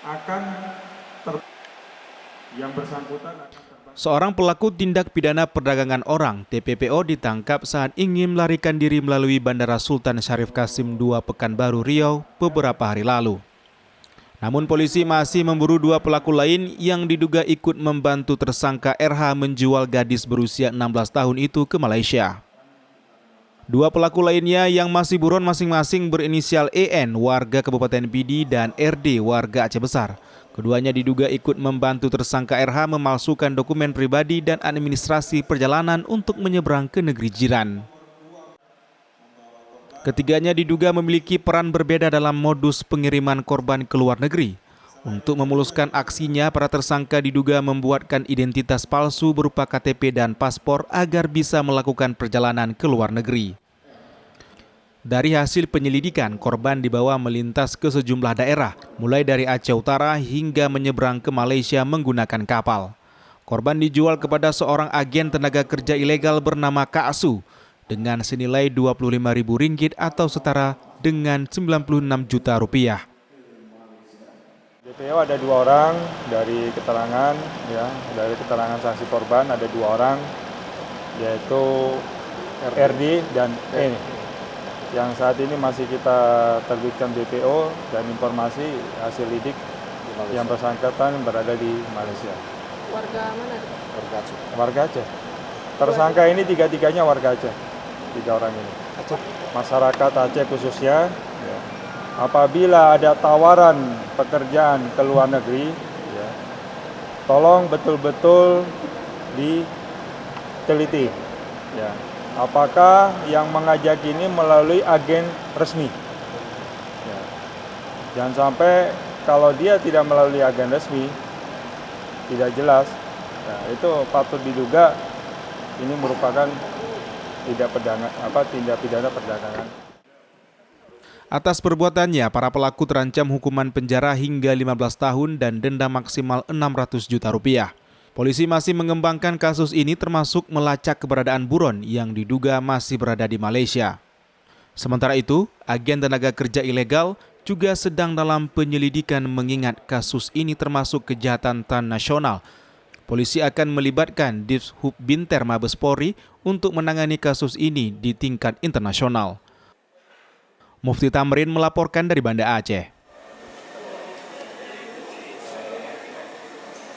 akan yang bersangkutan akan Seorang pelaku tindak pidana perdagangan orang (TPPO) ditangkap saat ingin melarikan diri melalui Bandara Sultan Syarif Kasim II Pekanbaru Riau beberapa hari lalu. Namun polisi masih memburu dua pelaku lain yang diduga ikut membantu tersangka RH menjual gadis berusia 16 tahun itu ke Malaysia. Dua pelaku lainnya yang masih buron masing-masing berinisial EN warga Kabupaten Pidi dan RD warga Aceh Besar. Keduanya diduga ikut membantu tersangka RH memalsukan dokumen pribadi dan administrasi perjalanan untuk menyeberang ke negeri jiran. Ketiganya diduga memiliki peran berbeda dalam modus pengiriman korban ke luar negeri. Untuk memuluskan aksinya, para tersangka diduga membuatkan identitas palsu berupa KTP dan paspor agar bisa melakukan perjalanan ke luar negeri. Dari hasil penyelidikan, korban dibawa melintas ke sejumlah daerah, mulai dari Aceh Utara hingga menyeberang ke Malaysia menggunakan kapal. Korban dijual kepada seorang agen tenaga kerja ilegal bernama Kak Asu dengan senilai Rp25.000 atau setara dengan 96 juta rupiah. DPO ada 2 orang dari keterangan saksi korban ada 2 orang yaitu RD dan E yang saat ini masih kita terbitkan DPO dan informasi hasil lidik yang bersangkutan berada di Malaysia. Warga mana? Warga Aceh. Tersangka ini tiga-tiganya warga Aceh, 3 orang ini. Masyarakat Aceh khususnya. Ya. Apabila ada tawaran pekerjaan ke luar negeri, ya, tolong betul-betul diteliti. Ya. Apakah yang mengajak ini melalui agen resmi? Ya. Jangan sampai kalau dia tidak melalui agen resmi, tidak jelas, ya, itu patut diduga ini merupakan tindak pidana perdagangan. Atas perbuatannya, para pelaku terancam hukuman penjara hingga 15 tahun dan denda maksimal Rp600 juta. Polisi masih mengembangkan kasus ini termasuk melacak keberadaan buron yang diduga masih berada di Malaysia. Sementara itu, agen tenaga kerja ilegal juga sedang dalam penyelidikan mengingat kasus ini termasuk kejahatan transnasional. Polisi akan melibatkan Dishub Binter Mabes Polri untuk menangani kasus ini di tingkat internasional. Mufti Tamrin melaporkan dari Banda Aceh.